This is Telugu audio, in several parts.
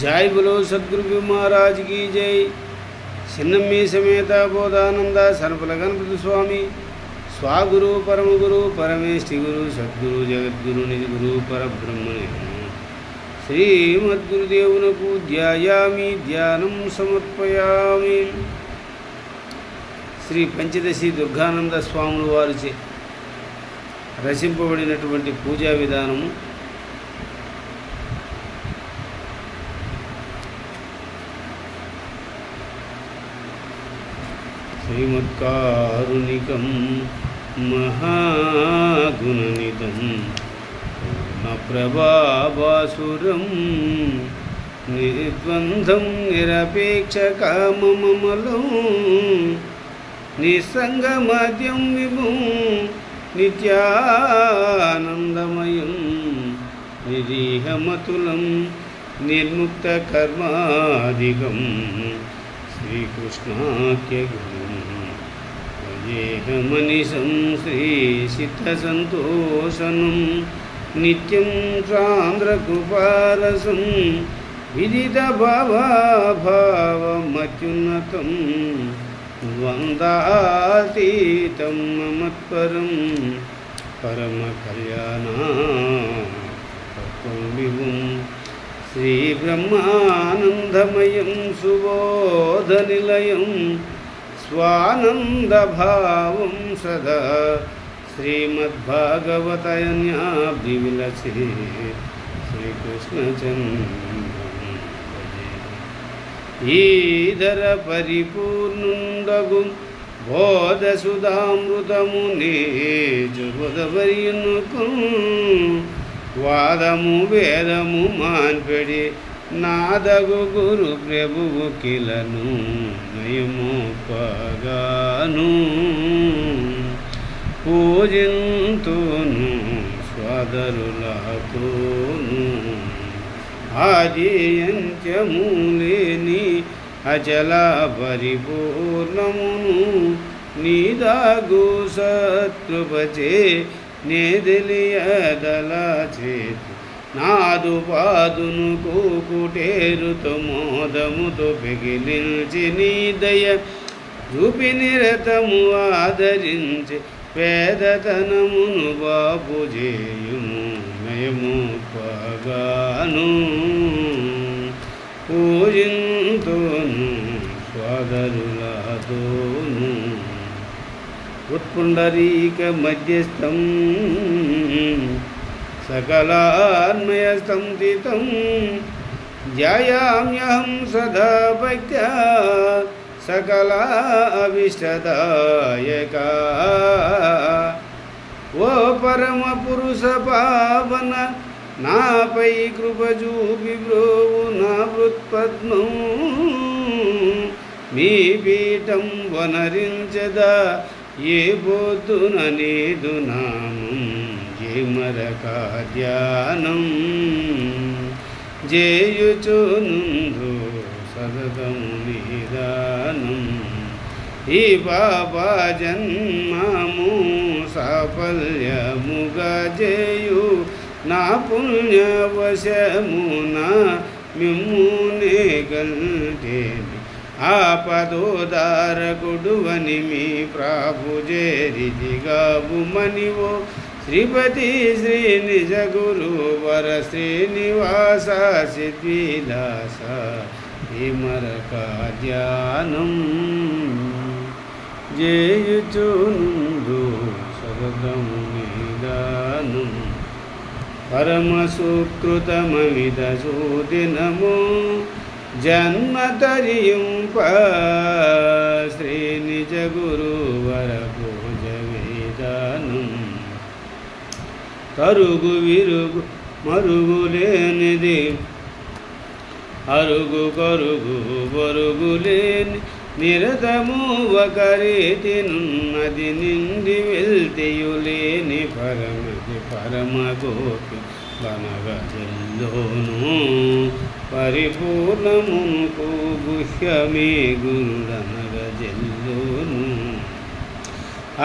जय बोलो सद्गुरु महाराज की जय। छिन्नम्मी समेत बोधानंद सर्वफल गणपति स्वामी स्वागुरु परम गुरु परमेष्टि गुरु सद्गुरु जगद्गुरु निजगुरु परब्रह्मणे श्रीमद्गुरुदेवुनकु ध्यायामि ध्यानं समर्पयामि। శ్రీ పంచదశి దుర్గానంద స్వాముల వారిచే రచింపబడినటువంటి పూజా విధానము శ్రీమత్కారుణికం మహాగుణనిధం పూర్ణప్రభాసురం నిర్ద్వంద్వం నిరపేక్షకామమలం నిస్సంగమద్యం విభుం నిత్యానందమయం నిరీహమతులం నిర్ముక్తకర్మాదికం శ్రీకృష్ణాఖ్యగురుం భజేహమనిశం శ్రీసిద్ధసంతోషనం నిత్యం సాంద్రకృపారసం విదితభావాభావమత్యున్నతం వందాతీతం మమత్పరం పరమకళ్యాణం విభుం శ్రీబ్రహ్మానందమయం సుబోధనిలయం స్వానందభావం సదా శ్రీమద్భాగవతయన్యాభివిలసే శ్రీకృష్ణచంద్రం ఈధర పరిపూర్ణుండగు బోధసుధామృతమునే జుబదవరియునుకు వాదము వేదము మాన్పెడి నాదగు గురు ప్రభువు కిలను నయమోపగాను పూజింతును స్వదరులతోను ఆదియంత్యములేని అచల పరిపూర్ణమును నీదాగు సత్కృపచే నేదలియదలచేతు నాదు పాదును కూకుటేరుతో మోదముతో పెగిలించి నీ దయ చూపి నిరతము ఆదరించి పేదతనమును బాపు చేయుము నయమోపగాను పూజింతును స్వదరులతోను ఉత్పుండరీక మధ్యస్థం సకలాన్మయస్థం తితం ధ్యాయామ్యహం సదా భక్త్యా సకలాభిష్టదాయకా ఓ పరమ పురుష పావన నాపై కృప చూపి బ్రోవు నా వృత్పద్మం మీ పీఠం వనరించదా ఏ పొద్దున నీదు నామం జేమరకా ధ్యానం జేయుచునుందు సతతము నిదానం ఈ పాపా జన్మము సాఫల్యముగా చేయు నా పుణ్యవశమున మిమ్మునే గల్టేని ఆపదోదారకుడు అని మీ ప్రాభు చేరిదిగాబుమనివో శ్రీపతి శ్రీ నిజ గురు వర శ్రీనివాస సిద్విలాస విమరకా ధ్యానం జేయుచునుందు సతతము నిదానం పరమసుకృతమమిద సూదినము జన్మతరియుంప శ్రీ నిజ గురువర పూజ వేదానం కరుగు విరుగు మరుగులేనిది అరుగు కరుగు బరుగులేని నిరతము ఒకరీతి నున్నది నిండి వెళ్తియులేని పరమది పరమ గోపి వనగజల్లోను పరిపూర్ణమునుకు గుహ్యమే గురుడనగజల్లోను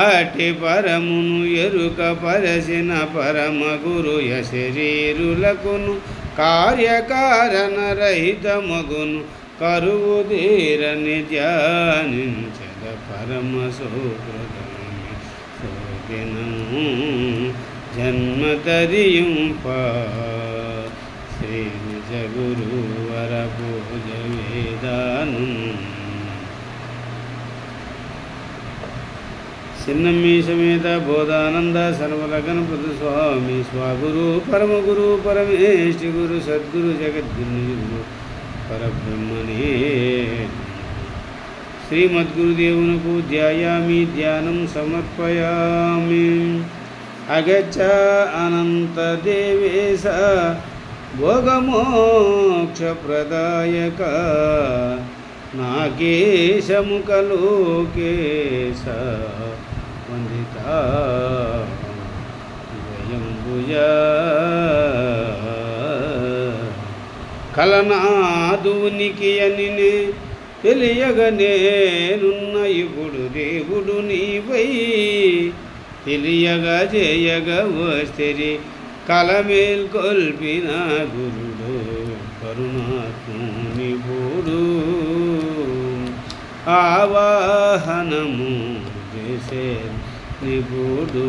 అటి పరమును ఎరుక పరసిన పరమ గురు యశరీరులకును కార్యకారణరహితమగును కరువు తీరని ధ్యానించద పరమ సుకృతమి సోదినము జన్మతరియుంప శ్రీ నిజ గురువర పూజ వేదానం చిన్నమ్మి సమేత బోధానంద సర్వల గణపతి స్వామి స్వాగురు పరమగురు పరమేష్టి గురు సద్గురు జగద్గురు పరబ్రహ్మణే శ్రీమద్గురుదేవునకు ధ్యాయామి ధ్యానం సమర్పయామి అగచ్చ అనంతదేవేశ భోగమోక్షప్రదాయక నాకేశముఖలోకేశ వందిత జయంబుజ కలనాదునికి అనినే తెలియగనేనున్న ఇప్పుడు దేవుడు నీవై తెలియగా చేయగా వస్తరి కలమేల్కొల్పిన గురుడు కరుణాత్ముని బోడు ఆవాహనము చేసే నిబుడు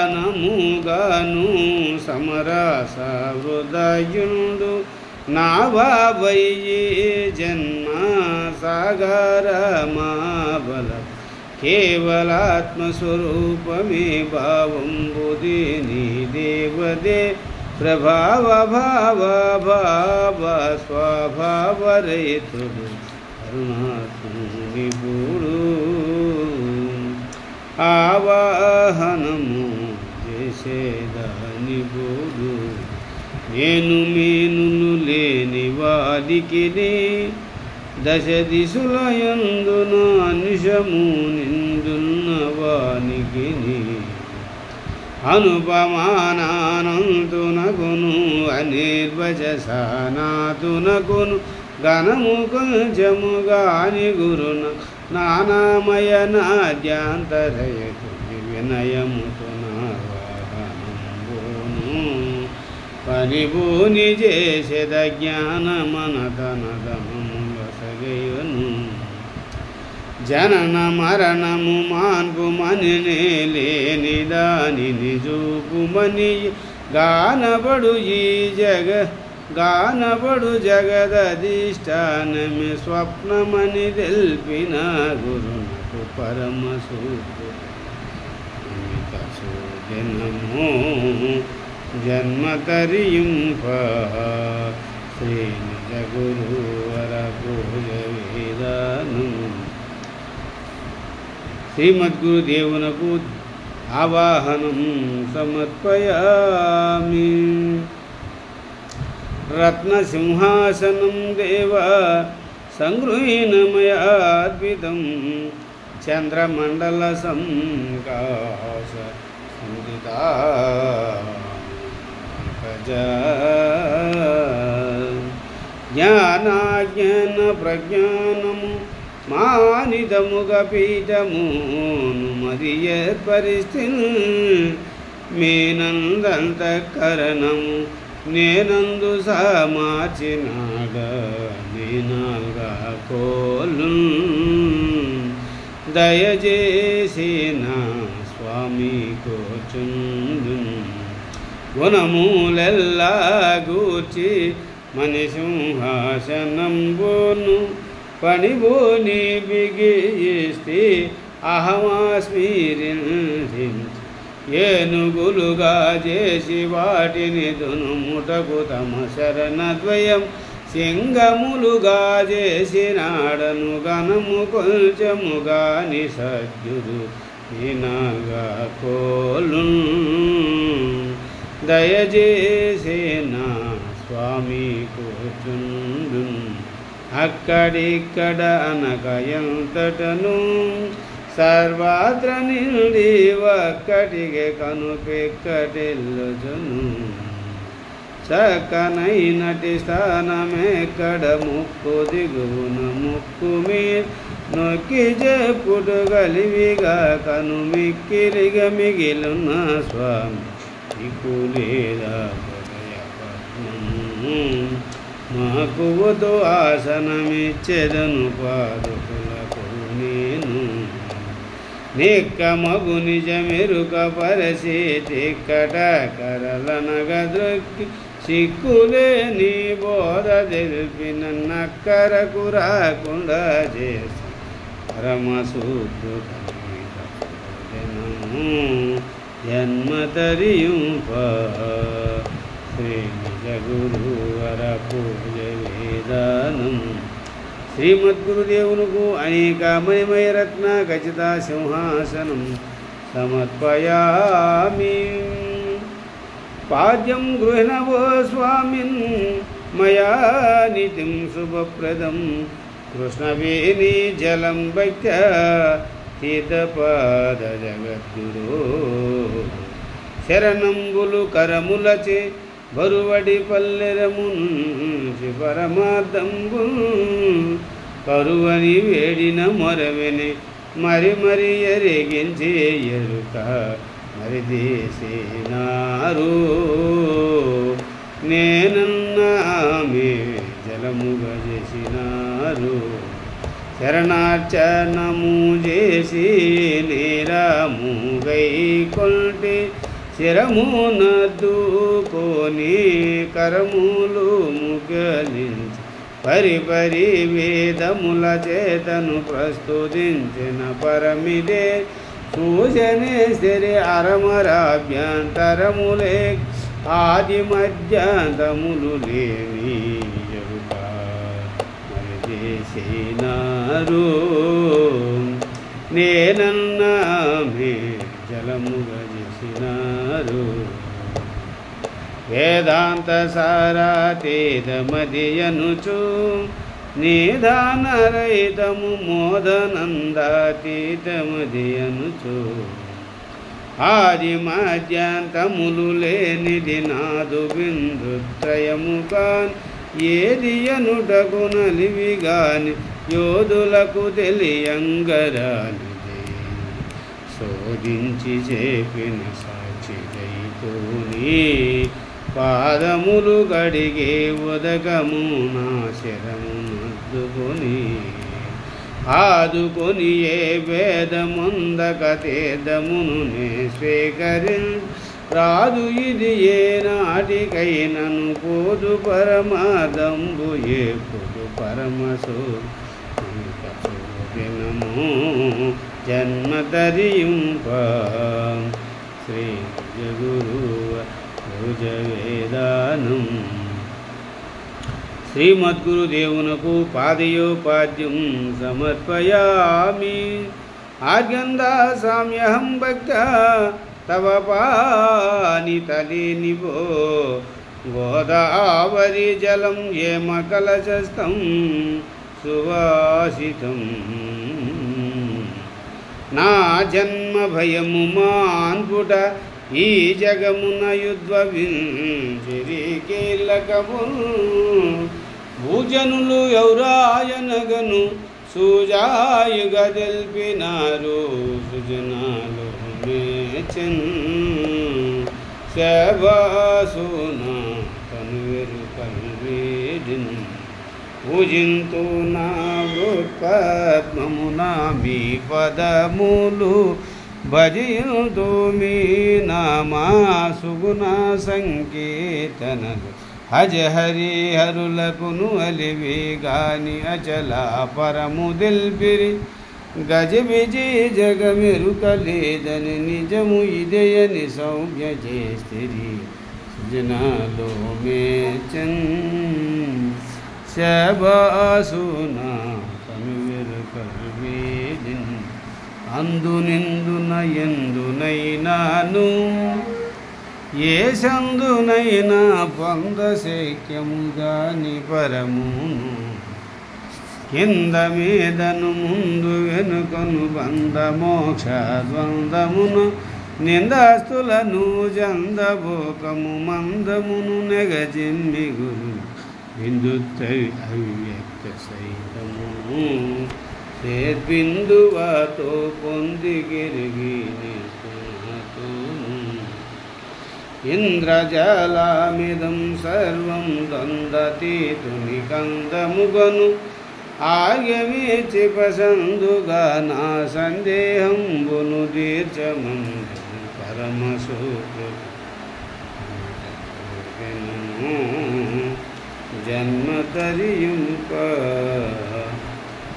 సవదానముగాను సమరస హృదయుడు నా బాబయ్యే జన్మ సాగరమా బల కేవలాత్మస్వరూపమే భావం బుధి నీ దేవదే ప్రభావ భావ భావ స్వభావ రైతుడు కరుణాత్ముని బూడు ఆవాహనము చేసేదాని బూడు నేను మేనును లేని వాడికి దశ దిశులయందున నిశము నిందున్న వానికి అనుపమానానంతునకును అనిర్వచసానాతునకును గణము కొంచెముగాని గురున నానామయ నాద్యాంతరయతు వినయముతో నావాహనంబోను పరిభూని చేసేద జ్ఞానమనతనదమము వసగయును జనన మరణము మాన్పుమని లేని దానిని చూపుమని గానపడు ఈ గానపడు జగదధిష్టానమే స్వప్నమని తెల్పిన గురునకు పరమ సూజనము జన్మతరియుంప శ్రీ నిజ గురువర పూజ వేదానం శ్రీమద్గురుదేవునకు ఆవాహనం సమర్పయామి రత్నసింహాసనం దేవ సంగృహీనమయాద్వితం చంద్రమండల సంకాశ సందితా జ్ఞానాజ్ఞాన ప్రజ్ఞానము మానిదముగ పీఠమును మరియ పరిస్థితి మేనందంతఃకరణము నేనందు సమార్చినాడ నేనాల్గా కోలు దయచేసి నా స్వామి కోచుండు గుణములెల్లా గూర్చి మని సింహాసనంబోను పణిబోని బిగిస్తే అహమాస్మిరించి ఏనుగులుగా చేసి వాటిని దునుముటకు తమ శరణద్వయం సింగములుగా చేసినాడను గణము కొంచెముగాని సద్గురు ఈనాగా కోలు దయచేసి నా స్వామి కూర్చుండు అక్కడిక్కడ అనక ఎంతటను సర్వత్ర నిండి ఒక్కటిಗೆ కనుపెక్కటిల్లుచును చక్కనైనటి స్థానమెక్కడ ముక్కు దిగువన ముక్కు మీద నొక్కి చెప్పుడు గలివిగా కను మిక్కిలిగా మిగిలిన స్వామి ఇకు లేదా మహకువతో ఆసనమిచ్చెదను పాదుకులకు నేను నిక్కమగు నిజమెరుక పరసి తిక్కట కరలనగద్రొక్కి సిక్కులే నీ బోధ తెలిపిన నక్కరకు రాకుండా చేసి పరమసూత్రుడము జన్మతరియుంప శ్రీ నిజ గురువర పూజ వేదానం శ్రీమద్గురుదేవునకు అనేక మణిమయ రత్న ఖచ్చిత సింహాసనం సమర్పయామి. పాద్యం గృహణవో స్వామిన్ మయా నితిం శుభప్రదం కృష్ణవేణి జలం భక్త్య తీర్థపాద జగద్గురో శరణంబులు కరములచే బరువడి పల్లెరముంచి పరమార్థంబు కరువని వేడిన మొరవెని మరి మరి ఎరిగించే ఎరుక మరి దేశేనారు నేనన్నామే జలముగా చేసినారు శరణార్చనము చేసి నేరము గై కొంటే శిరమునద్దుకొని కరములు ముగలించి పరిపరి వేదముల చేతను ప్రస్తుతించిన పరమిదే సూచనేశ్వరి అరమరాభ్యంతరములే ఆది మధ్యాంతములు లేని ఎరుక మరి చేసినారు నేనన్నామే జలముగా చేసినారు వేదాంత సారాతీతమదియనుచు నిధానరహితము మోదనందాతీతమదియనుచు ఆది మధ్యాంతములు లేనిది నాదు బిందుత్రయము కాన్ ఏది అనుటకు నలివి గాని యోధులకు తెలియంగరానిదే శోధించి చెప్పిన సాక్షిదైతోని పాదములు గడిగే ఉదకము నా శరమునద్దుకొని ఆదుకొని ఏ వేదముందక తీర్థమును నే రాదు ఇది ఏ నాటికైనను పోదు పరమాదంబు ఏ పొదు పరమసూనము జన్మతరియుంప శ్రీ గురువ భుజ వేదానం శ్రీమద్గురుదేవునకు పాదయోపాద్యం సమర్పయామి. ఆర్గందాసామ్యహం భక్త తవ పానితలేనివో గోదావరి జలం ఏమకలశస్థం సువాసితం నా జన్మ భయము మాన్పుట ఈ జగమున యుద్ధ్వవించిరికీలకము భూజనులు ఎవరాయనగను సూజాయుగా తెలిపినారు సుజనాలు మేచన్ శబాసున తనువెరు కల్వేదిన్ పూజింతు నా వృత్పద్మమున మీ పదములు భజింతు మీ నామా సుగుణ సంకీర్తనలు హజ హరి హరులకును అలివి గాని అచల పరము దిల్పిరి గజ విజి జగమెరుకలేదని నిజము ఇదేయని సౌమ్య చేస్తిరి జనాలో మేచన్ శబాసున తనువెరుకల్వేదిన్ అందునిందున ఎందునైనాను ఏ సందునైనా పొంద శక్యముగాని పరమును కింద మీదను ముందు వెనుకను బంధ మోక్ష ద్వంద్వమును నిందాస్తులను జందభోకము మందమును నెగజిమ్మి గురు బిందుత్తరి అవ్యక్త సైతము సేర్బిందువాతో పొందిగిరిగి ఇంద్రజాలమిదం సర్వం దొందతీతుని కందముగను ఆగమేచి పసందుగా నా సందేహంబును దీర్ఘమందు పరమసూత్రుడు జన్మ తరియుంప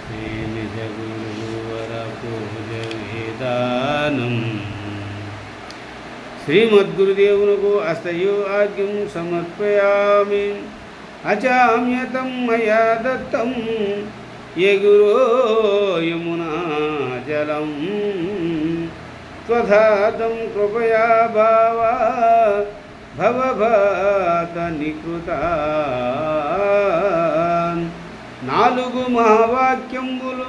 శ్రీ నిజ గురువర పూజ విధానం. శ్రీమద్గురుదేవునకు అస్తయో ఆజ్ఞం సమర్పయామి. అచామ్యతం మయా దత్తం ఏ గురో యమునా జలం త్వధాతం కృపయా భావా భవభాత నికృతాన్. 4 మహావాక్యంబులు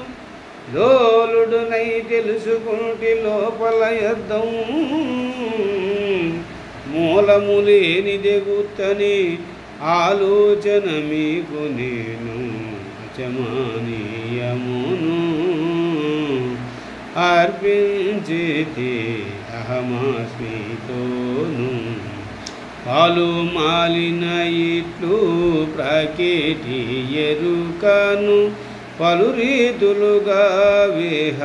లోలుడునై తెలుసుకుంటి లోపల యుద్ధం మూలము లేనిదే గుర్తని ఆలోచన మీకు నేను అచమానీయమును అర్పించేతి అహమాస్మితోను. పాలు మాలిన ఇట్లు ప్రకేటి ఎరుకను పలు రీతులుగా విహరించక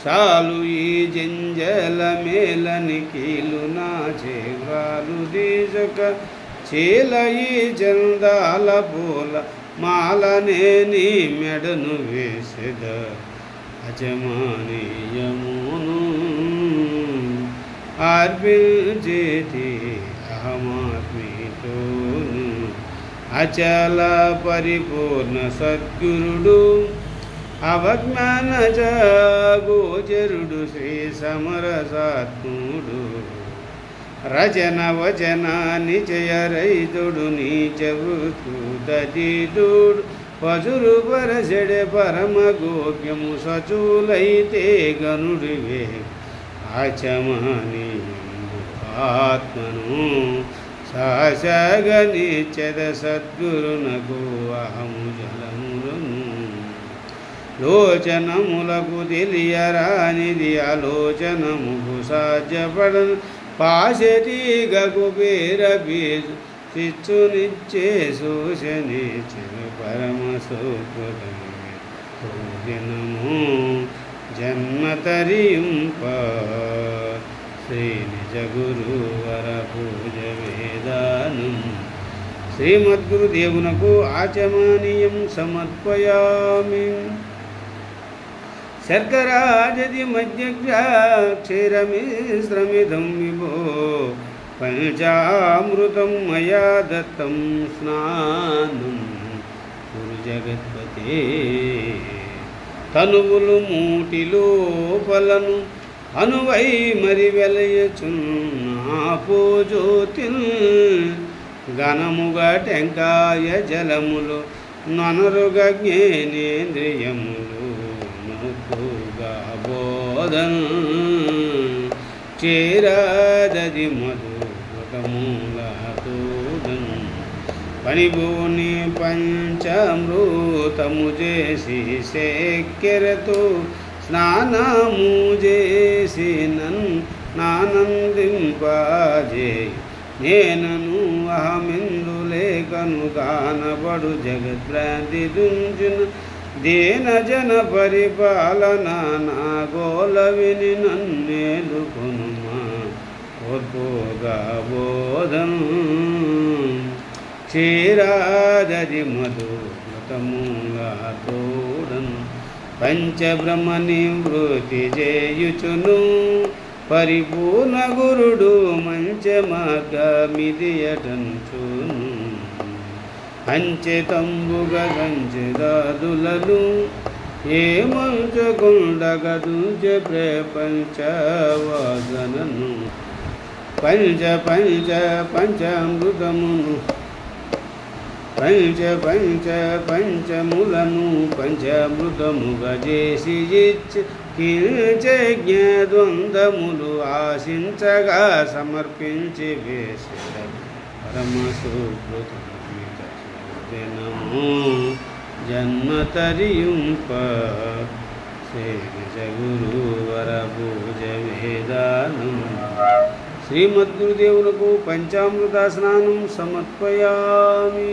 చాలు ఈ జంజల మేలని కీలు నా చేవ్రాలు దీజక చీల ఈ చందాల పూల మాలనే నీ మెడను వేసెద అజమానీయమును అర్పించేతి అహమాత్మితోను. అచల పరిపూర్ణ సద్గురుడు అవజ్ఞాన గోచరుడు శ్రీ సమరసాత్ముడు రచన వచన నిచయ రైతుడు నీచ వృతుడూ పసురు పరసెడె పరమ గోప్యము సచులైతే గనుడివే ఆచమనీయంబు ఆత్మను సాసగనిచ్చద సద్గురునకు అహము జలములను. లోచనములకు తెలియరానిది ఆలోచనముకు సాధ్యపడను పాశతీగకు పేరపీచు శిచ్చునిచ్చే శోషనిచ్చను పరమ సౌకర్యము జన్మ తరింప శ్రీ నిజ గురువర పూజ వేదానం. శ్రీమద్గురుదేవునకు ఆచమనీయం సమర్పయామి. శర్కరాజది మధ్యక్షరమిశ్రమిదం విభో పంచామృతం మయా దత్తం స్నానం గురు జగత్పతే. తనువులు మూటిలోపలను అనువై మరి వెలయచున్నా పోజ్యోతిన్ ఘనముగా టెంకాయ జలములు ననరుగ జ్ఞేనేంద్రియములు నొక్కుగా బోధన్ చేరాదది మధురమూలతోదన్. పనిబోని పంచామృతము చేసి శక్కెరతో స్నానము చేసి నానందింపజేయు నేనను అహమిందులేకను కానబడు జగద్భ్రాంతి దుంజున దేన జన పరిపాలన నా గోల విని నన్నేలుకొనుమా ఓర్పుగా బోధను క్షీరాదది మధుమతమూలతోడను. పంచబ్రహ్మ నివృత్తి చేయుచును పరిపూర్ణ గురుడు మంచమార్గమిదియటంచును. అంచెతంబుగ గంచెదాదులను ఏ మంచగుండగదుంచ ప్రపంచవాదనను. పంచ పంచ పంచామృతమును పంచ పంచ పంచములను పంచామృతముగా చేసి కించజ్ఞ ద్వంద్వములు ఆశించగా సమర్పించి వేసెద పరమ సుకృతము జన్మ తరియుంప గురువర పూజ వేదానం శ్రీమద్గురుదేవులకు పంచామృత స్నానం సమర్పయామి.